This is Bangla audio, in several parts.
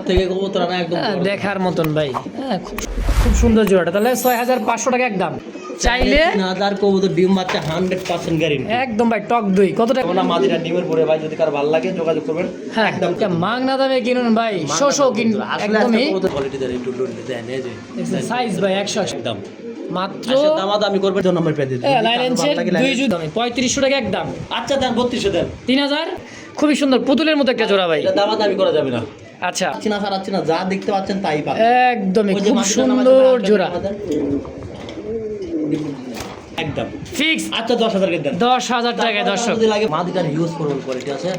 থেকে কবুতর আনা একদম দেখার মতন ভাই। খুব সুন্দর জোড়াটা, তাহলে 6500 টাকা একদম। চাইলে 3000 কবুতর ডিম বাচ্চা 100% গ্যারান্টি একদম ভাই টক দই। কত টাকা? না মাদিরা ডিমের পরে ভাই, যদি কারো ভালো লাগে যোগাযোগ করবেন। হ্যাঁ একদম মাগনা দামে কিনুন ভাই, শোষো কিন একদমই। কোয়ালিটি দেন একটু লুট দেন এই যে সাইজ ভাই 100 একদম মাত্র। দামাদামি করবেন, 2 নম্বর পেয়ে দিন। লাইলেন্সের দুই জুড়ি দামে 3500 টাকা একদম। আচ্ছা দেন 3200 দেন। 3000। খুবই সুন্দর পুতুলের মতো একটা জোড়া ভাই। এটা দামাদামি করা যাবে না। আচ্ছা ছাড়াচ্ছি না, যা দেখতে পাচ্ছেন তাই পাবেন। একদমই খুব সুন্দর জোড়া একদম ফিক্স। আচ্ছা 10000 কে দেন। 10000 টাকায় দর্শক যদি লাগে মাদিটার ইউজ করুন, কোয়ালিটি আছে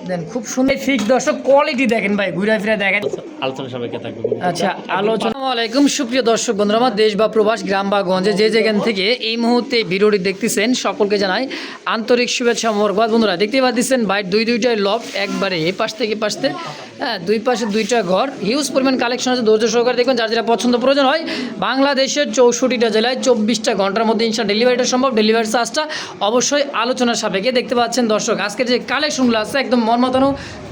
দেন খুব সুন্দর ফিক্স। দর্শক কোয়ালিটি দেখেন ভাই, ঘুরে ফিরে দেখেন। আলোচনা সবাইকে থাকবে। আচ্ছা আলোচনা। আসসালামু আলাইকুম সুপ্রিয় দর্শক বন্ধুরা, আমার দেশ বা প্রবাস গ্রাম বা গঞ্জে যে যেখান থেকে এই মুহূর্তে ভিডিওটি দেখতেছেন সকলকে জানাই আন্তরিক শুভেচ্ছা মোবারকবাদ। বন্ধুরা দেখতে পাচ্ছেন ভাই দুইটাই লফট একবারে এই পাশ থেকে পাশতে, হ্যাঁ দুই পাশে দুইটা ঘর, হিউজ পরিমাণ কালেকশন আছে। ধৈর্য সহকারে দেখবেন, যার যেটা পছন্দ প্রয়োজন হয়। বাংলাদেশের 64টা জেলায় 24টা ঘন্টার মধ্যে ইনশা ডেলিভারিটা সম্ভব। ডেলিভারি চার্জটা অবশ্যই আলোচনার সাপেক্ষে। দেখতে পাচ্ছেন দর্শক আজকের যে কালেকশনগুলো আছে একদম মনমাতানো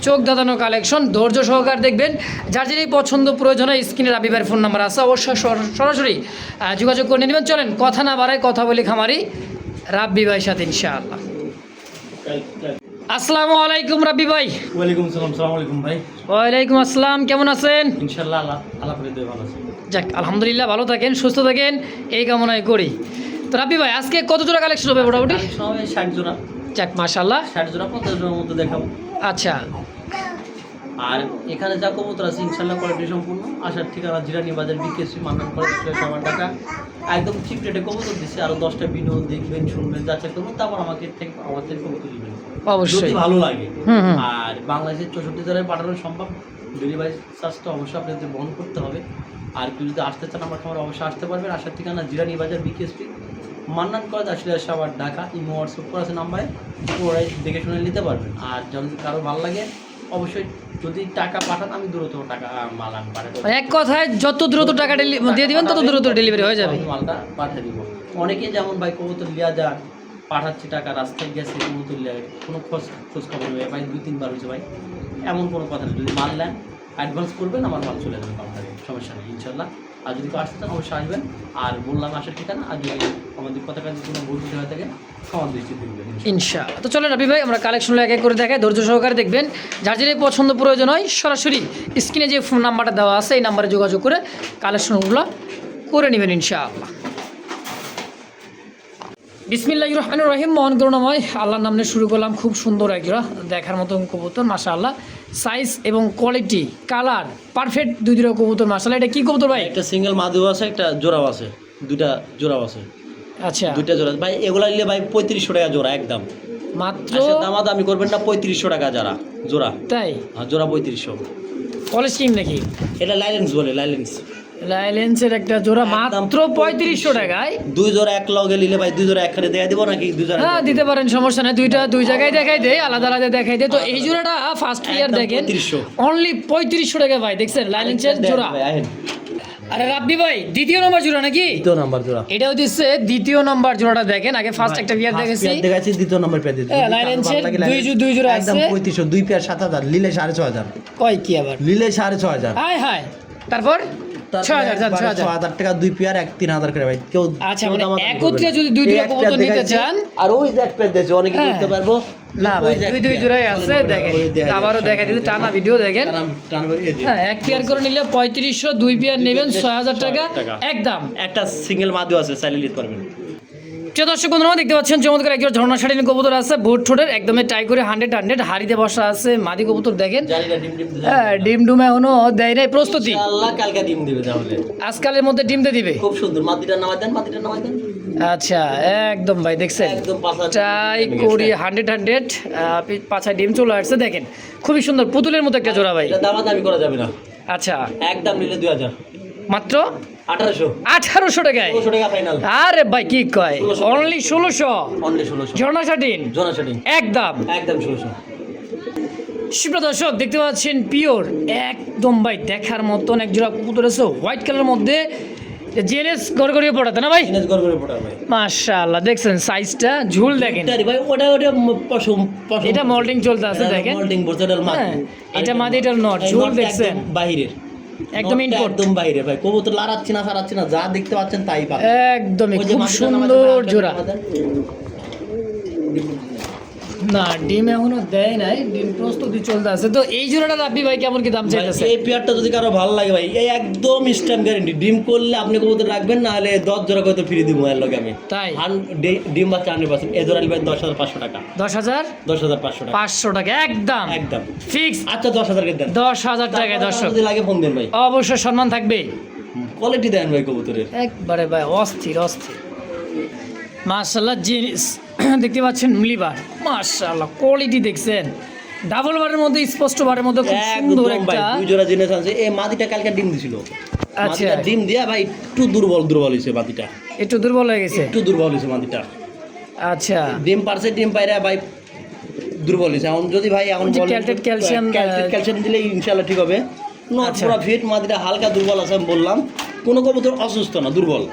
চোখ দাদানো কালেকশন। ধৈর্য সহকারে দেখবেন, যার যেটাই পছন্দ প্রয়োজন হয় স্ক্রিনে রাবি ভাইয়ের ফোন নাম্বার আছে, অবশ্যই সরাসরি যোগাযোগ করে নেবেন। চলেন কথা না বাড়ায় কথা বলি খামারি রাব্বি ভাইয়ের সাথে ইনশাআল্লাহ। আসসালামু আলাইকুম রাব্বি ভাই। ওয়ালাইকুম সালাম। আসসালামু আলাইকুম ভাই। ওয়ালাইকুম আসসালাম, কেমন আছেন? ইনশাআল্লাহ আল্লাহ করে দেবে ভালো আছে। যাক আলহামদুলিল্লাহ, ভালো থাকেন সুস্থ থাকেন এই কামনাই করি। তো রাব্বি ভাই আজকে কত জোড়া কালেকশন হবে মোটামুটি? সবাই 60 জোড়া। যাক মাশাআল্লাহ 60 জোড়া 50 জোড়ার মধ্যে দেখাবো। আচ্ছা আর এখানে যা কবুতর আছে ইনশাআল্লাহ কোয়ালিটি সম্পূর্ণ। আসার ঠিকানা জিরানি বাজার বিকেসি মান্নান কলেজ সবার টাকা একদম চিপ রেটে কবুতর দিচ্ছে। আরো 10টা ভিডিও দেখবেন শুনবেন যাচাই করবেন, তারপর আমাদের কবুতর দিবেন অবশ্যই যদি ভালো লাগে। হুম। আর বাংলাদেশের 64 জেলায় পাঠানো সম্ভব। ডেলিভারি চার্জটা অবশ্যই আপনাদের বহন করতে হবে। আর কেউ যদি আসতে চান আমার খাবার অবশ্যই আসতে পারবেন। আসার ঠিকানা জিরানি বাজার বিকেএসপি মান্নান কলেজ আসলে সবার ঢাকা। ইমো হোয়াটসঅ্যাপ করা আছে নাম্বারে, ওরাই দেখে শুনে নিতে পারবেন। আর যদি কারো ভালো লাগে অবশ্যই যদি টাকা পাঠান আমি দ্রুত টাকা মাল আমি পাঠাবো। এক কথায় যত দ্রুত টাকা দিয়ে দিবেন তত দ্রুত ডেলিভারি হয়ে যাবে। মালটা পাঠিয়ে দিব। অনেকে যেমন ভাই কবুতর লিয়া যান, পাঠাচ্ছি টাকা রাস্তায় গেছে কবুতর লিয়া, কোনো খোঁজ খবর নেই ভাই, 2-3 বার হয়েছে ভাই। এমন কোনো কথা নেই, যদি মাল নেন অ্যাডভান্স করবেন আমার মাল চলে যাবে আপনাদের, সমস্যা নেই ইনশাল্লাহ। আর যদি কেউ আসতে চান অবশ্যই আসবেন। আর বললাম আসার ঠিকানা, আর যদি আমাদের কথা কাজে কোনো ভুল হয়ে থাকে খাওয়ান দিচ্ছি দেখবেন ইনশাআল্লাহ। তো চলেন রাবি ভাই আমরা কালেকশনগুলো এক এক করে দেখাই, ধৈর্য সহকারে দেখবেন। যার যেটাই পছন্দ প্রয়োজন হয় সরাসরি স্ক্রিনে যে ফোন নাম্বারটা দেওয়া আছে এই নাম্বারে যোগাযোগ করে কালেকশনগুলো করে নেবেন ইনশাআল্লাহ। বিসমিল্লাহির রহমানির রহিম। মহান করুণাময় আল্লাহর নামে শুরু করলাম। খুব সুন্দর একজোড়া দেখার মতন কবুতর মাশাআল্লাহ, সাইজ এবং কোয়ালিটি কালার পারফেক্ট দুইটা কবুতর মাশাআল্লাহ। এটা কি কবুতর ভাই? একটা সিঙ্গেল মাদিও আছে, একটা জোড়াও আছে, দুইটা জোড়াও আছে। আচ্ছা দুইটা জোড়া ভাই, এগুলা নিলে ভাই 3500 টাকা জোড়া একদম। মাত্র দামাদামি করবেন না, 3500 টাকা যারা জোড়া। তাই? হ্যাঁ জোড়া 3500। কলেজ কিং নাকি? এটা লাইলেন্স বলে, লাইলেন্সের একটা জোড়া মাত্র 3500 টাকায়। দুই জোড়া এক লগে নিলে ভাই দুই জোড়া একখানে দেখাই দিব নাকি? দুই জোড়া হ্যাঁ দিতে পারেন, সমস্যা নাই। দুই জায়গায় দেখাই দেয়, আলাদা আলাদা দেখাই দেয়। তো এই জোড়াটা ফার্স্ট ইয়ার দেখেন অনলি 3500 টাকা ভাই। দেখছেন লাইলেন্সের জোড়া। আরে রাব্বি ভাই দ্বিতীয় নম্বর জোড়া নাকি? দ্বিতীয় নাম্বার জোড়া। এটাও দিচ্ছে দ্বিতীয় নম্বর জোড়াটা দেখেন। আগে ফার্স্ট একটা পেয়ার দেখাচ্ছি, দ্বিতীয় নম্বর পেয়ার দিতে। লাইলেন্সের দুই জোড়া আছে একদম 3500, দুই পেয়ার 7000, লিলে 6500। কয় কি আবার? লিলে 6500। High high. তারপর 6000 টাকা দুই পেয়ার 3000 করে ভাই। কেউ আচ্ছা মানে একত্রে যদি দুই কবুতর নিতে চান। আর ওই যে এক পেয়ার দিয়েছে অনেকে করতে পারবো না ভাই, দুই জোড়াই আছে দেখেন। আবারও দেখা দিতে টানা ভিডিও দেখেন। হ্যাঁ এক পেয়ার করে নিলে 3500, দুই পেয়ার নেবেন 6000 টাকা একদম। একটা সিঙ্গেল মাদিও আছে, চাইলে নিতে পারবেন। প্রিয় দর্শক বন্ধুরা দেখতে পাচ্ছেন চমৎকার একজন ঝর্ণা শাড়ি কবুতর আছে, বুট ঠোঁটের একদমই টাই করে 100 হাড়িতে বসা আছে মাদি কবুতর দেখেন। হ্যাঁ ডিম ডুমে এখনো দেয় নাই, প্রস্তুতি আল্লাহ কালকে ডিম দিবে তাহলে, আজকালের মধ্যে ডিম দিয়ে দিবে। খুব সুন্দর। মাদিটা নামাই দেন। আচ্ছা একদম ভাই দেখছেন একদম টাই করি 100 পাছায় ডিম চলে আসছে দেখেন, খুবই সুন্দর পুতুলের মতো একটা জোড়া ভাই। এটা দামাদামি করা যাবে না। আচ্ছা একদম নিলে 2000, মাত্র 1800 টাকায়। 1600 টাকা ফাইনাল। আরে ভাই কি কয়, অনলি 1600 ঝর্ণা শাটিন একদম 1600। সুপ্রিয় দর্শক দেখতে পাচ্ছেন পিওর একদম ভাই দেখার মতন এক জোড়া কবুতর আছে হোয়াইট কালারের মধ্যে। জিএনএস গড়গড়িয়ে পড়াতে না ভাই? জিনিস গড় করে পড়া ভাই। মাশাআল্লাহ, দেখছেন সাইজটা, ঝুল দেখেন। এটারই ভাই, ওটা পশম পশম। এটা মোল্ডিং চলতে আছে দেখেন। মোল্ডিং বলছে এটা মাছ। হ্যাঁ, এটা মাদি, এটার নট, ঝুল দেখছেন বাহিরের। একদম নটটা ইম্পোর্ট, একদম বাইরে ভাই। কবুতর লড়াচ্ছি না ছাড়াচ্ছি না, যা দেখতে পাচ্ছেন তাই পাবেন। একদমই ওই যে খুব মাটিটা নামাতে সুন্দর পারে, জোড়া। আমাদের। না ডিম এখনো দেয় নাই, ডিম প্রস্তুতি চলতে আছে। তো এই জোড়াটা রাব্বি ভাই কেমন কি দাম ভাই, চাইতেছে? এই পেয়ারটা যদি কারো ভালো লাগে ভাই, এই একদম স্ট্যান্ড গ্যারেন্টি। ডিম করলে আপনি কবুতর রাখবেন, না হলে 10 জোড়া কত ফ্রি দিব এর লগে আমি। তাই? ডিম বাচ্চা 100%। এই জোড়া নিবেন 10,500 টাকা। 10,000 10,500 টাকা 500 টাকা একদম একদম। ফিক্স। আচ্ছা 10,000 কে দেন। 10,000 টাকায় তারপর দর্শক, যদি লাগে ফোন দেন ভাই। অবশ্যই সম্মান থাকবে। কোয়ালিটি দেন ভাই কবুতরের। একবারে ভাই অস্থির অস্থির। মাশাআল্লাহ জিনিস দেখতে পাচ্ছেন মিলিবার, মাশাআল্লাহ কোয়ালিটি দেখছেন, ডাবল বারের মধ্যে, স্পষ্ট বারের মধ্যে খুব সুন্দর একদম ভাই, একটা। দুই জোড়া জিনিস আছে। এই মাদিটা কালকে ডিম দিছিল। আচ্ছা। মাদিটা ডিম দিয়া ভাই একটু দুর্বল হইছে মাদিটা। একটু দুর্বল হয়ে গেছে। একটু দুর্বল হইছে মাদিটা। আচ্ছা, ডিম পারছে, ডিম পাইরা ভাই দুর্বল হইছে। এখন যদি ভাই এখন ওই যে বলেন ক্যালটেট ক্যালসিয়াম, ক্যালসিয়াম দিলে ইনশাআল্লাহ ঠিক হবে। নট আচ্ছা। পুরো ফিট, মাদিটা হালকা দুর্বল আছে আমি বললাম। কোনো কবুতর অসুস্থ না, দুর্বল।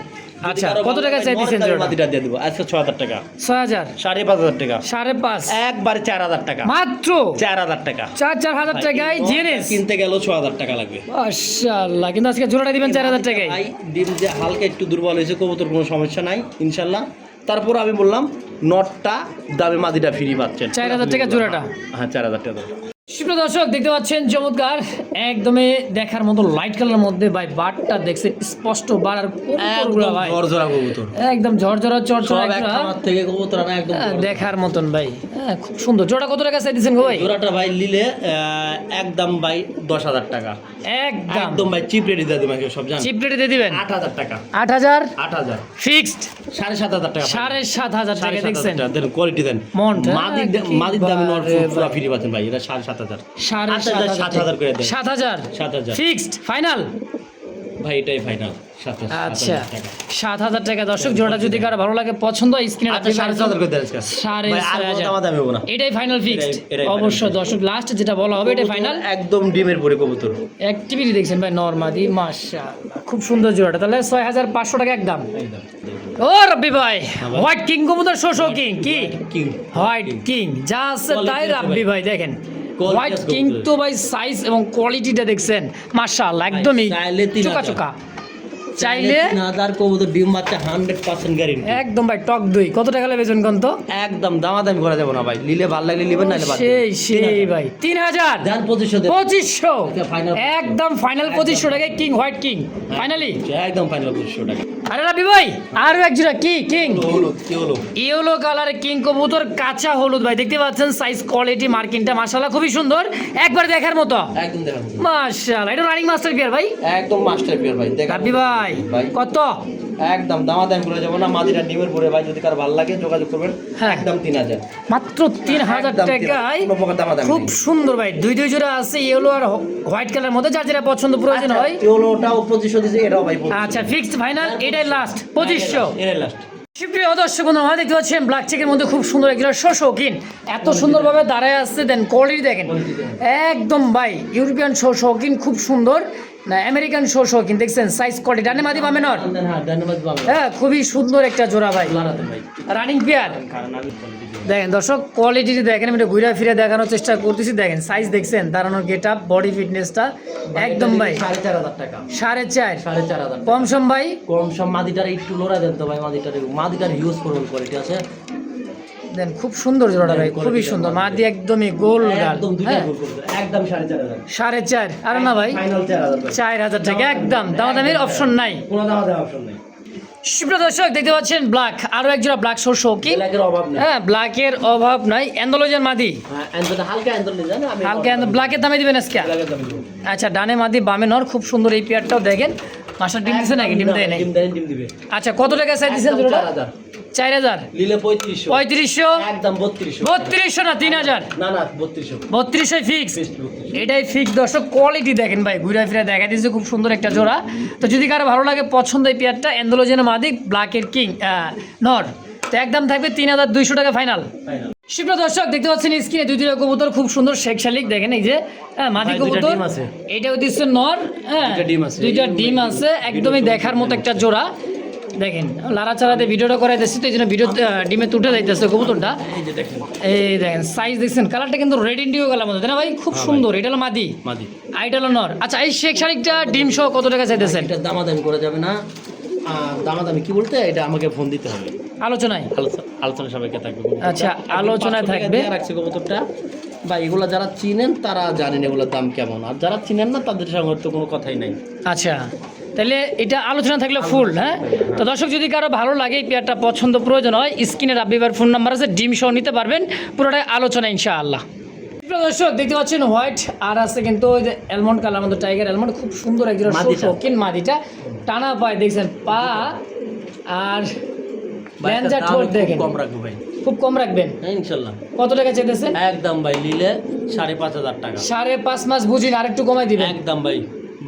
যদি আচ্ছা, কারো কত ভালো টাকা লাগে, চাইতেছেন নট দামে জোড়া? মাদিটা দিয়ে দেবো আজকে 6,000 টাকা। 6,000 5,500 টাকা 5.5 একবারে 4,000 টাকা মাত্র 4,000 টাকা 4,000 টাকায় ভাই, জিনিস। কিনতে গেলেও 6,000 টাকা লাগবে। মাশাআল্লাহ, কিন্তু আজকে জোড়াটা দিবেন 4,000 টাকায়। ভাই ডিম যে হালকা একটু দুর্বল হয়েছে, কবুতর কোনো সমস্যা নাই ইনশাল্লাহ। তারপর আমি বললাম নটটা দামে মাদিটা ফ্রি পাচ্ছেন। 4,000 টাকা জোড়াটা। হ্যাঁ 4,000 টাকা। সুপ্রিয় দর্শক দেখতে পাচ্ছেন চমৎকার একদমই দেখার মতো লাইট কালারের মধ্যে ভাই বারটা দেখছেন, স্পষ্ট বার আর কবুতরগুলো একদম ভাই ঝরঝরা কবুতর। একদম ঝরঝরা চরচরা সব এক একটা, খামার থেকে কবুতর আনা একদম দেখার মতন ভাই। হ্যাঁ, খুব সুন্দর। জোড়া কত টাকা চাইতেছেন গো ভাই? জোড়াটা ভাই নিলে একদম ভাই 10,000 টাকা একদম একদম ভাই চিপ রেডি দিয়ে দেবেন সব জান। চিপ রেটে দিয়ে দিবেন। 8,000 টাকা 8,000 8,000 ফিক্সড। 7,500 টাকা 7,500 টাকা দেখছেন। দেন কোয়ালিটি দেন। মন্ট, মাদির দামে নট বারে পুরো ফ্রি পাচ্ছেন ভাই। এটা 7,500 7,000 করে দেন। 7,000 7,000 ফিক্সড ফাইনাল। ভাই এটাই ফাইনাল। আচ্ছা 7,000 টাকা দর্শক। জোড়া যদি কারো ভালো লাগে পছন্দ হয় স্ক্রিনে আচ্ছা 7,500 করে দেন আজকে। ভাই আর কোনো দাম দাম হবে না। এটাই ফাইনাল ফিক্সড। এটাই final অবশ্যই দর্শক লাস্ট যেটা বলা হবে এটাই ফাইনাল। একদম ডিমের পরে কবুতর। অ্যাক্টিভিটি দেখছেন ভাই নরমাদি, মাশাআল্লাহ খুব সুন্দর জোড়াটা। তাহলে 6,500 টাকা একদম। ও রব্বি ভাই, হোয়াইট কিং কবুতর, শোশো কিং কি কিং হোয়াইট কিং যা আছে তাই রাব্বি ভাই দেখেন। হোয়াইট আছে কিং কবুতরের। তো ভাই সাইজ এবং কোয়ালিটিটা দেখছেন মাশাআল্লাহ একদমই চাইলে 3,000 চোকা চোকা। চাইলে 3,000 কবুতর ডিম বাচ্চা 100% গ্যারান্টি। একদম ভাই টক দই। কত টাকা বেচন কোন তো? একদম দামাদামি করা যাবে না ভাই। নিলে ভালো লাগলে নিবেন, নাইলে বাদ সেই সেই ভাই 3,000 জান 2500 দেন। 2500 final। একদম ফাইনাল 2500 টাকায় কিং হোয়াইট কিং ফাইনালি। একদম ফাইনাল 2500 টাকা। আরে রাবি ভাই আরো এক জোড়া কি কিং হলো কি হলো? ইয়েলো কালারের কিং কবুতর, কাঁচা হলুদ ভাই। দেখতে পাচ্ছেন সাইজ কোয়ালিটি মার্কিংটা মাশাআল্লাহ খুবই সুন্দর, একবার দেখার মতো একদম দেখাবো। মাশাআল্লাহ। এটা রানিং মাস্টার পেয়ার ভাই একদম মাস্টার পিয়ার ভাই। দেখাবো রাবি ভাই ভাই। কত? একদম দামাদামি করে যাবো না। মাদিরা ডিমের পরে ভাই, যদি কার ভালো লাগে যোগাযোগ করবেন। হ্যাঁ। একদম 3,000 মাত্র 3,000 একদম টাকায়। কোনো প্রকার দামাদামি খুব নেই। সুন্দর ভাই, দুই দুই জোড়া আছে ইয়েলো আর হোয়াইট কালার মধ্যে, যার যেটা পছন্দ প্রয়োজন হয়। ইয়েলোটাও 2500 দিছে, এটাও ভাই 2500। আচ্ছা ফিক্সড ফাইনাল এটাই লাস্ট 2500। এটাই লাস্ট। সুপ্রিয় দর্শক বন্ধু, আমরা দেখতে পাচ্ছেন ব্ল্যাক চেকের মধ্যে খুব সুন্দর একজন শৌখিন, এত সুন্দরভাবে দাঁড়ায় আসছে। দেন কোয়ালিটি দেখেন একদম ভাই ইউরোপিয়ান শৌখিন, খুব সুন্দর না আমেরিকান শৌখিন দেখছেন সাইজ কোয়ালিটি। ডানে মাদি বামে নর। হ্যাঁ ধন্যবাদ বাবা। হ্যাঁ খুবই সুন্দর একটা জোড়া ভাই, লারাতে ভাই। Running pair. কারণ আমি quality দিই। দেখেন দর্শক কোয়ালিটি দেখেন, আমি এটা ঘুরে ফিরে দেখানোর চেষ্টা করতেছি। দেখেন সাইজ দেখছেন, দাঁড়ানোর গেট আপ, বডি ফিটনেসটা একদম ভাই 4,500 টাকা। 4.5 4,500 কম সম ভাই। কম সব মাদিটার একটু লড়া দেন তো ভাই। মাদিটার হিউজ পরিমাণ কোয়ালিটি আছে। দেন খুব সুন্দর জোড়াটা ভাই, খুবই সুন্দর। মাদি একদমই গোল গাল। একদম দুইটা হ্যাঁ গোল করবে। একদম 4,500 4.5 আর না ভাই ফাইনাল 4,000 ভাই। 4,000 টাকা একদম, দামাদামির অপশন নাই। কোনো দাম দেওয়ার অপশন নেই। সুপ্রিয় দর্শক দেখতে পাচ্ছেন ব্ল্যাক, আরো এক জোড়া ব্ল্যাক শৌখিন। ব্ল্যাকের অভাব নেই। হ্যাঁ ব্ল্যাকের অভাব নাই। অ্যান্ডোলজের মাদি হ্যাঁ এন্ডটা হালকা এন্ডল নিয়ে যান। আমি হালকা ব্ল্যাকের দামে দিবেন আজকে। ব্ল্যাকের দাম দেব। আচ্ছা ডানে মাদি বামে নর, খুব সুন্দর এই পেয়ারটাও দেখেন। মাস্টার ডিম দিছে নাকি? ডিম দেয় নাই। ডিম দেন, ডিম দিবে। আচ্ছা কত টাকা চাই দিছেন একদম জোড়াটা? 4,000 4,000 নিলে 3500 3500 একদম 3200 3200 না 3,000 না না 3200 3200 ফিক্স। 3200 এটাই ফিক্স দর্শক। কোয়ালিটি দেখেন ভাই, ঘুরে ফিরে দেখা দিয়েছে, খুব সুন্দর একটা জোড়া। তো যদি কারো ভালো লাগে পছন্দ এই পেয়ারটা, অ্যান্ডোলজেনের মাদি ব্ল্যাকের কিং নর, তো একদম থাকবে 3,200 টাকা ফাইনাল। ফাইনাল। সুপ্রিয় দর্শক দেখতে পাচ্ছেন স্ক্রিনে দুইটা কবুতর খুব সুন্দর শেখ শালিক দেখেন এই যে মাদি ভাই, দুইটা কবুতর ডিম আছে। এটা হচ্ছে নর হ্যাঁ দুইটা ডিম আছে। দুইটা ডিম আছে একদমই দেখার মতো একটা জোড়া দেখেন লাড়াচাড়াতে ভিডিওটা করাইতেছি তো এই জন্য ভিডিও ডিমে তুটে যাইতেছে কবুতরটা এই যে দেখেন এই দেখেন সাইজ দেখছেন কালারটা কিন্তু রেড ইন্ডিগো কালার মতো তাই না ভাই খুব সুন্দর এটা হলো মাদি মাদি। আর এটা হলো নর আচ্ছা এই শেখ শালিকটা ডিম সহ কত টাকা চাইতেছেন এটা দামাদামি করা যাবে না, দামাদামি কি বলতে এটা আমাকে ফোন দিতে হবে, আলোচনায় আলোচনা সবাইকে থাকবে কবুতরটা। আচ্ছা, একদম আলোচনায় 500 টাকা থাকবে। দিয়ে রাখছে কবুতরটা। বা এগুলো যারা চিনেন তারা জানেন এগুলোর দাম কেমন, আর যারা চিনেন না তাদের সঙ্গে তো কোনো কথাই নাই। আচ্ছা তাহলে এটা আলোচনা থাকলে ফুল হ্যাঁ তো দর্শক যদি কারো ভালো লাগে এই পেয়ারটা পছন্দ প্রয়োজন হয় স্ক্রিনে রাব্বিবার ফোন নাম্বার আছে ডিম সহ নিতে পারবেন পুরোটাই আলোচনা ইনশাআল্লাহ। প্রিয় দর্শক দেখতে পাচ্ছেন হোয়াইট আর আছে কিন্তু ওই যে অ্যালমন্ড কালার মতো টাইগার অ্যালমন্ড খুব সুন্দর একজন মাদিটা। শৌখিন মাদিটা টানা পায় দেখছেন পা আর ভাই, ল্যাঞ্জা এটার দাম ঠোঁট একটু দেখেন কম রাখবো ভাই, খুব কম রাখবেন হ্যাঁ ইনশাল্লাহ। কত টাকা চাইতেছেন একদম ভাই নিলে 5,500 টাকা, 5.5 মাস বুঝিন আরেকটু কমাই দিবেন একদম ভাই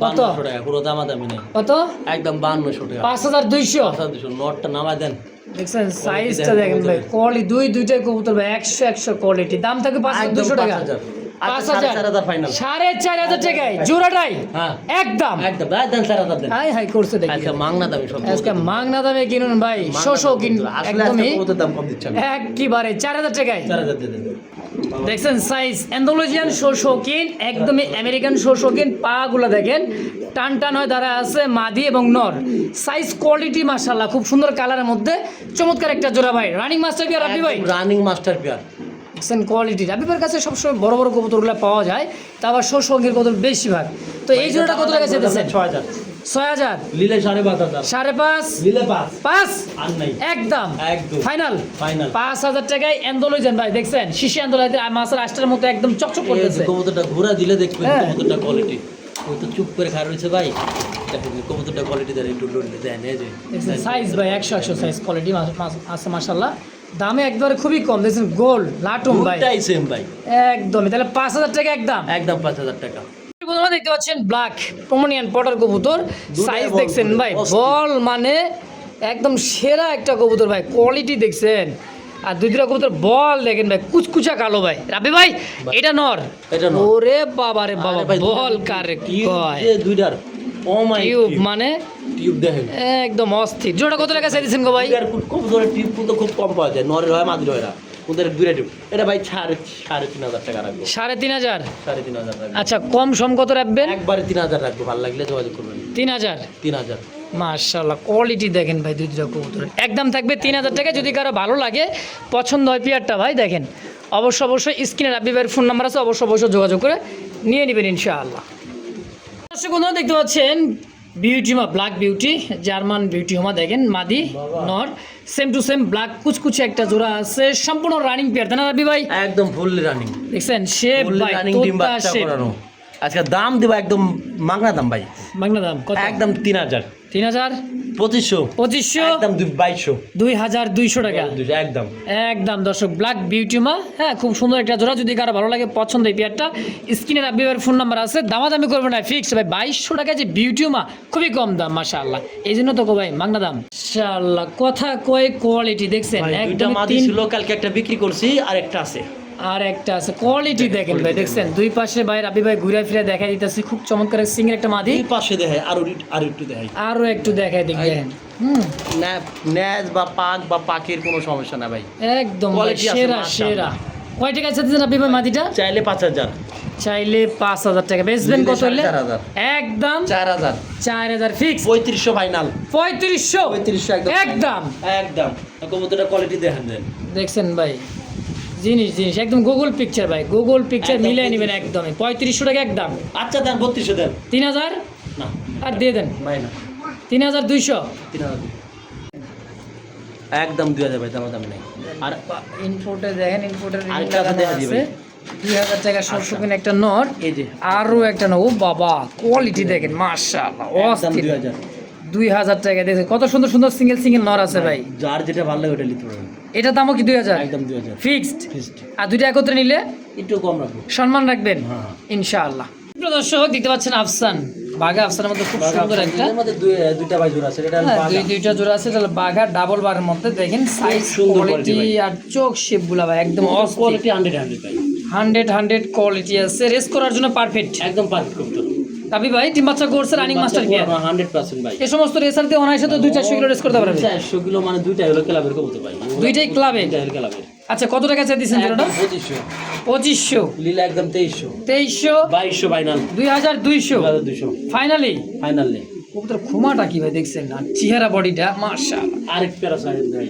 কত? 5200 টাকা, কোনো দামাদামি নেই, কত একদম 5200 টাকা। 5,200 200 নোটটা নামায় দেন। দেখছেন সাইজটা দেখেন ভাই কোয়ালিটি দুইটাই কবুতর ভাই 100 কোয়ালিটি দাম থাকে 5,200 টাকা 5,000 ফাইনাল, 4,500 টাকায় জোড়াটাই হ্যাঁ একদম একদম ভাই দেন 4,000 দেন। হাই হাই করছে দেখি আজকে মাংনা দামি সব আজকে মাগনা দামে কিনুন ভাই শোষো কিন একদমই কত দাম কম দিচ্ছেন, একবারে 4,000 টাকায় 4,000 দিয়ে দেন। দেখছেন সাইজ অ্যান্ডোলজিয়ান শোষকিন একদমই আমেরিকান শোষকিন পা গুলো দেখেন টান টান হয় দ্বারা আছে মাদি এবং নর সাইজ কোয়ালিটি মাশাআল্লাহ খুব সুন্দর কালারের মধ্যে চমৎকার একটা জোড়া ভাই রানিং মাস্টার কি রাব্বি ভাই রানিং মাস্টার পেয়ার, দেখছেন কোয়ালিটি রাব্বিবার কাছে সবসময় বড় বড় কবুতরগুলো পাওয়া যায় তা আবার শোষকের কবুতর বেশিরভাগ তো এই জোড়াটা কত টাকা চাইতেছেন 6,000 6,000 লিলে 5,500 5.5 লিলে 5 5 আর নাই একদম একদম ফাইনাল ফাইনাল। 5,000 টাকায় অ্যান্ডোলজিয়ান ভাই দেখছেন শিশি অ্যান্ডোলজিতে মাছের আষ্টার মতো একদম চকচক করতেছে কবুতরটা ঘোরা দিলে দেখবেন হ্যাঁ। কবুতরটা কোয়ালিটি, ওই তো চুপ করে খায় রয়েছে ভাই, দেখেন কবুতরটা কোয়ালিটি দেন একটু লড়লে দেন এই যে দেখছেন সাইজ ভাই 100 সাইজ কোয়ালিটি আছে মাশাআল্লাহ দামে একবারে খুবই কম দেখছেন গোল লাটুম ভাই দুটাই সেম ভাই, একদমই তাহলে 5,000 টাকা একদম একদম 5,000 টাকা। বন্ধুরা দেখতে পাচ্ছেন ব্ল্যাক প্রমোনিয়ান পটার কবুতর সাইজ বল দেখছেন করে, ভাই অস্থির। বল মানে একদম সেরা একটা কবুতর ভাই কোয়ালিটি দেখছেন আর দুইটা কবুতর বল দেখেন ভাই কুচকুচা কালো ভাই রাবি ভাই এটা নর এটা নর। ওরে বাবা রে বাবা আরে ভাই, বল কারে কয় যে দুইটার ও মাই টিউব মানে টিউব দেখেন, একদম অস্থির জোড়া কত টাকা চাইছেন গো ভাই দুইটার কবুতরের টিউব কিন্তু খুব কম পাওয়া যায়, নরের হয় মাদির হয় না, ওদের দুইটা টিউব, এটা ভাই 3,500 টাকা রাখবো, 3,500 3,500 রাখবো, আচ্ছা কম সম কত রাখবেন একবারে 3,000 রাখবো, ভালো লাগলে যোগাযোগ করবেন। 3,000 3,000 মাশাআল্লাহ কোয়ালিটি দেখেন ভাই দুইটা কবুতরের একদম থাকবে 3,000 টাকা যদি কারো ভালো লাগে পছন্দ হয় পেয়ারটা ভাই দেখেন অবশ্যই স্ক্রিনে রাব্বি ভাইয়ের ফোন নাম্বার আছে অবশ্যই যোগাযোগ করে নিয়ে নেবেন ইনশাআল্লাহ। দর্শক বন্ধুরা দেখতে পাচ্ছেন বিউটিমা ব্ল্যাক বিউটি জার্মান বিউটি হোমা দেখেন মাদি নর সেম টু সেম ব্ল্যাক কুচকুচে একটা জোড়া আছে সম্পূর্ণ রানিং পেয়ার তাই না রাব্বি ভাই একদম ফুললি রানিং, দেখছেন শেপ ফুললি ভাই রানিং ডিম তোতা বাচ্চা শেপ করানো। আজকে দাম দিবা একদম মাগনা দাম ভাই, বাংলা দাম কত একদম 3,000 3,000 2500 একদম 2,200 2,200 টাকা একদম একদম দর্শক ব্ল্যাক বিউটিমা হ্যাঁ খুব সুন্দর একটা জোড়া যদি কারো ভালো লাগে পছন্দ এই পেয়ারটা স্ক্রিনের আব্বিবার ফোন নাম্বার আছে দামাদামি করবে না ফিক্স ভাই 2,200 টাকা যে বিউটিমা খুবই কম দাম মাশাআল্লাহ এই জন্য তো ভাই মাগনা দাম মাশাআল্লাহ কথা কয় কোয়ালিটি দেখছেন ভাই দুইটা একদম মাদি ছিল কালকে একটা বিক্রি করছি আর একটা আছে, আর একটা আছে কোয়ালিটি দেখেন ভাই দেখছেন দুই পাশে ভাই রাব্বি ভাই ঘুরে ফিরে দেখাই দিতেছি খুব চমৎকার সিঙ্গের একটা মাদি এই পাশে দেখাই আর একটু দেখাই, আরো একটু দেখাই দেখেন ন্যাজ বা পাক বা পাকের কোনো সমস্যা না ভাই, একদম ভাই, Quality আছে, সেরা মাশাআল্লাহ। সেরা কয় টাকা চাচ্ছেন রাব্বি ভাই মাদিটা চাইলে 5,000 চাইলে 5,000 টাকা বেচবেন কত হলে 4,500 একদম 4,000 4,000 ফিক্স 3500 ফাইনাল, 3500 3500 একদম একদম কবুতরটা কোয়ালিটি দেখেন দেন, দেখছেন ভাই জিনিস একদম গুগল পিকচার ভাই গুগল পিকচার একদম মিলিয়ে নেবেন একদমই 3500 টাকা একদম আচ্ছা দেন 3200 দেন 3,000 না আর দিয়ে দেন ভাই না 3,200 3,000 একদম 2,000 ভাই দাম নেই, আর ইনপোর্টে দেখেন ইনপোর্টের আরেকটা আছে দেখা দিই ভাই। 2,000 টাকা সরসকিন একটা নর এই যে আরো একটা নর ও বাবা কোয়ালিটি দেখেন মাশাআল্লাহ একদম অস্থির 2,000 2,000 টাকা দেখেন কত সুন্দর সুন্দর সিঙ্গেল নর আছে ভাই যার যেটা ভালো লাগে ওটা নিতে পারবেন, এটা দামও কি 2,000 একদম 2,000 ফিক্সড ফিক্সড, আর দুইটা একত্রে নিলে একটু কম রাখবো, সম্মান রাখবেন হ্যাঁ। ইনশাআল্লাহ। প্রিয় দর্শক দেখতে পাচ্ছেন আফসান বাঘা আফসানের মধ্যে খুব সুন্দর একটা এর মধ্যে দুইটা ভাই জোড়া আছে, এটা হ্যাঁ, বাঘা। দুইটা জোড়া আছে, এটা বাঘা ডাবল বারের মধ্যে দেখেন সাইজ সুন্দর কোয়ালিটি quality আর চোখ শেপ গুলা ভাই একদম কোয়ালিটি 100 ভাই, 100 কোয়ালিটি আছে, রেস করার জন্য পারফেক্ট। একদম পারফেক্ট কবুতর। রাবি ভাই ডিম বাচ্চা করছে রানিং মাস্টার কি 100% ভাই। এই সমস্ত রেসার দিয়ে অনায়াসে তো 200-400 কিলো রেস করতে পারবে। 400 কিলো মানে দুইটা হলো ক্লাবের কবুতর ভাই, দুইটাই ক্লাবে। দুইটা হলো ক্লাবের। আচ্ছা কত টাকা চাই দিচ্ছেন জোড়াটা? 2500, 2500, লীলা একদম 2300, 2300, 2200 ফাইনাল, 2200 2200 ফাইনালি। ফাইনাল নেই। কবুতর খুমাটা কি ভাই দেখছেন না, চেহারা বডিটা মাশাআল্লাহ। আরেক প্যারা সাইড ভাই,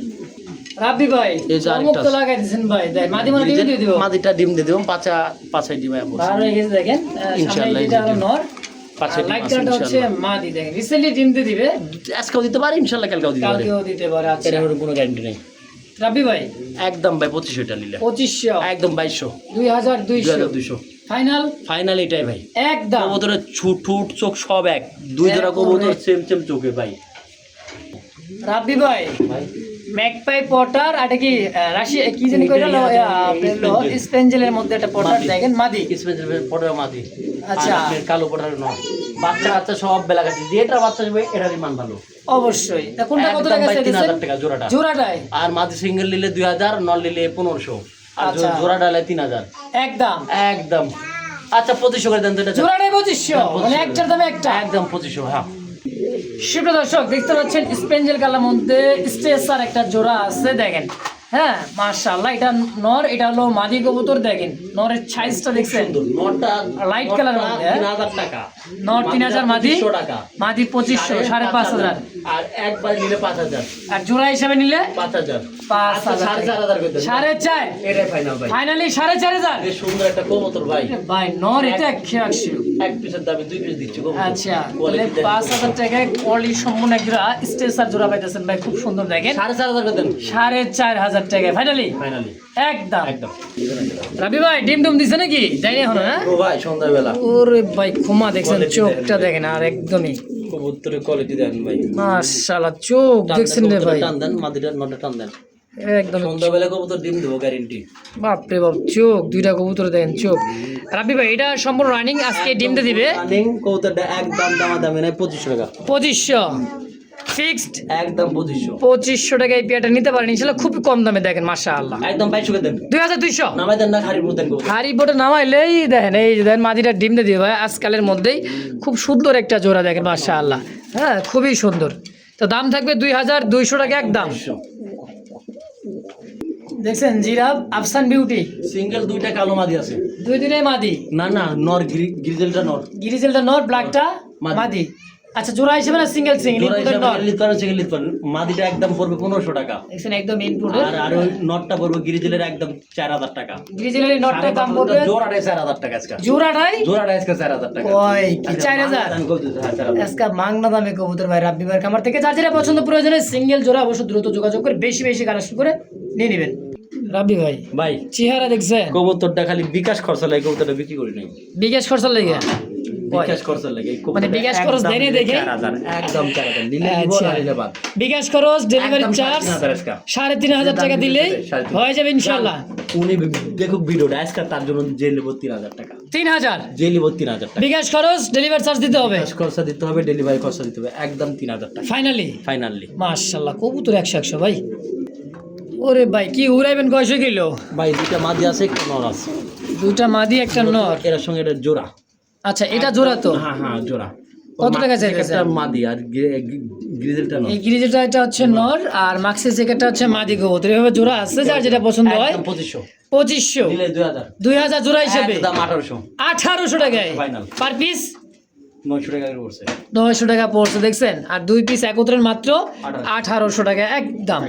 রাবি ভাই এই যে আরেকটা চমক তো লাগাই দিয়েছেন ভাই, দেখ মাদি মানে ডিম দিয়ে দিব। মাদিটা ডিম দিয়ে দেব, পাঁচা ডিম আয়া পড়ছে। বার হয়ে গেছে দেখেন, সামনে ইনশাআল্লাহ এটা হলো নর, পাঁচা ডিম লাইট আছে কালারটা হচ্ছে ইনশাআল্লাহ। মাদি। দেখেন রিসেন্টলি ডিম দিয়ে দিবে, আজকেও দিতে পারে ইনশাআল্লাহ, কালকেও দিতে পারে, কালকেও দিতে পারে। আচ্ছা এর কোনো গ্যারান্টি নেই। রাবি ভাই একদম ভাই 2500 টা নিলে 2500, একদম 2200, 2200 2200 ফাইনাল ফাইনাল এটাই ভাই। একদম। কবুতরের ঠুট চোখ সব এক, দুই জোড়া এক কবুতর করে। সেম চোখে ভাই। রাবি ভাই ভাই ম্যাকপাই পটার আর কি রাশিয়া কি জানি কইলো স্পেঞ্জেলের মধ্যে একটা পটার মাদি। দেখেন মাদি। কিসমের পড়া মাদি, আচ্ছা। আর আপনার কালো পড়ার নয়। বাচ্চা সব বেলা কাছে, যেটা বাচ্চা হবে এটারই মান ভালো। অবশ্যই। তা কোনটা কত একদম টাকা ভাই চাইছেন? 3000 টাকা জোড়াটা। জোড়াটাই আর মাদি সিঙ্গেল নিলে 2000, নল নিলে 1500, আর আচ্ছা। জোড়াটা নিলে 3000 একদম। একদম। আচ্ছা 2500 করে দেন তো এটা। জোড়াটাই 2500, মানে একটার দামে একটা। একদম 2500। হ্যাঁ সুপ্রিয় দর্শক দেখতে পাচ্ছেন স্পেঞ্জেল কালার মধ্যে স্ট্রেসার একটা জোড়া আছে দেখেন। হ্যাঁ মাশাআল্লাহ, এটা নর, এটা হলো মাদি কবুতর। দেখেন নরের সাইজটা দেখছেন, সুন্দর। নটা লাইট কালারের মধ্যে, হ্যাঁ? 3000 টাকা, নর 3000, মাদি 2500 টাকা, মাদি 2500, 5500। আর একবার নিলে 5000, আর জোড়া হিসাবে নিলে 5000, 5000, 4500 করে দেন। 4.5, এটাই ফাইনাল ভাই। ফাইনালি 4500। এই সুন্দর একটা কবুতর ভাই, ভাই নর এটা 180। এক পিসের দামে 2 পিস দিচ্ছি কবুতর। আচ্ছা তাহলে Quality দেখেন। 5000 টাকায় কোয়ালিটি সম্পূর্ণ একটা স্ট্রেসার জোড়া পাইতেছেন ভাই, খুব সুন্দর। দেখেন 4500 করে দেন 4500 টাকায় ফাইনালি ফাইনালি একদম। একদম। রাবি ভাই ডিম ডুম দিছে নাকি যাই না এখনো? হ্যাঁ ও ভাই সন্ধ্যাবেলা ওরে ভাই খুমা দেখছেন, Quality চোখটা দেখেন ভাই। দেখেন আর একদমই কবুতরের কোয়ালিটি দেখেন ভাই। মাশাআল্লাহ, চোখ দেখছেন রে ভাই টান দেন, মাদিটা নটা টান দেন। একদম। সন্ধ্যাবেলা কবুতর ডিম দেবো গ্যারেন্টি। বাপরে বাপ, চোখ দুইটা কবুতর দেখেন চোখ। রাবি ভাই এটা সম্পূর্ণ রানিং, আজকে ডিম দিয়ে দিবে। রানিং কবুতরটা একদম দামাদামি নাই, 2500 টাকা 2500 ফিক্সড, একদম 2500 2500 টাকায় এই পেয়ারটা নিতে পারেন ইনশাআল্লাহ, খুব কম দামে। দেখেন মাশাআল্লাহ, একদম 2200 করে দেন। 2200 নামাই দেন না, খারির মধ্যে দেন কবুতর। হাড়ি বোটে নামাইলেই দেখেন, এই যে দেখেন মাদিটা ডিম দিয়ে দিবে ভাই আজকালের মধ্যেই। খুব সুন্দর একটা জোড়া দেখেন মাশাআল্লাহ, হ্যাঁ খুবই সুন্দর। তো দাম থাকবে 2200 টাকা একদম। 2200 দেখছেন জিরাফ আফসান বিউটি, সিঙ্গেল দুইটা কালো মাদি আছে। দুই দিনে মাদি। না না, নর গ্রিজেলটা নর। গিরিজেলটা নর, ব্ল্যাকটা মাদি। মাদি। আচ্ছা জোড়া হিসেবে না সিঙ্গেল সিঙ্গেল জোড়া ইনপুটের হিসাবে নর? লিট করেন, সিঙ্গেল লিট করেন। মাদিটা একদম পড়বে 1500 টাকা, দেখছেন একদম ইনপুটের। আর ওই নটটা পড়বে গ্রিজেলের একদম 4000 টাকা। গিরিজেলের নটটার দাম পড়বে জোড়াটাই 4000 টাকা আজকে। জোড়াটাই জোড়াটা আজকে 4000 টাকা। ওই কি 4000? আমি কই দিতে, হ্যাঁ 4000। আজকে মাংনা দামে কবুতর ভাই রাব্বি ভাইয়ের খামার থেকে। যার যেটা পছন্দ প্রয়োজনে সিঙ্গেল জোড়া অবশ্য দ্রুত যোগাযোগ করে বেশি বেশি কালেকশন করে নিয়ে নেবেন। রাব্বি ভাই ভাই চেহারা দেখছেন, কবুতরটা খালি বিকাশ খরচা লাগে, কবুতরটা বিক্রি করি নাই। বিকাশ খরচা লেগে বিকাশ খরচা লাগে এই কবুতরটা মানে বিকাশ খরচ একদম দেয়নি দেখে? 4000, একদম 4000 নিলে দিব, আচ্ছা। না নিলে বাদ। বিকাশ খরচ ডেলিভারি একদম চার্জ 3500 আজকে। 3500 টাকা দিলেই 3500 হয়ে যাবে ইনশাআল্লাহ। উনি দেখুক ভিডিওটা আজকে, তার জন্য যে নেব 3000 টাকা, 3000 যে নেব 3000 টাকা। বিকাশ খরচ ডেলিভারি চার্জ দিতে হবে বিকাশ খরচা দিতে হবে, ডেলিভারি খরচা দিতে হবে, একদম 3000 টাকা ফাইনালি। ফাইনালি। মাশাআল্লাহ কবুতর 100 ভাই। ওরে ভাই কি উড়াইবেন কয়শো কিলো? ভাই দুইটা মাদি আছে, একটা নর আছে। দুইটা মাদি একটা নর। এর সঙ্গে এটা জোড়া। আচ্ছা এটা জোড়া তো? হ্যাঁ হ্যাঁ জোড়া। কত টাকা চাইতেছে? একটা মাদি আর গ্রিজেলটা নর। এই গ্রিজেটা এটা হচ্ছে নর আর মাক্সিস জ্যাকেটটা হচ্ছে মাদি কবুতর। এভাবে জোড়া আছে, যার যেটা পছন্দ হয়। একদম 2500 2500 নিলে 2000, 2000 জোড়া হিসেবে একদম 1800 1800 টাকায় ফাইনাল। পার পিস 900 টাকা করে পড়ছে। 900 টাকা পড়ছে দেখছেন। আর দুই পিস একত্রের মাত্র 1800 টাকা একদম।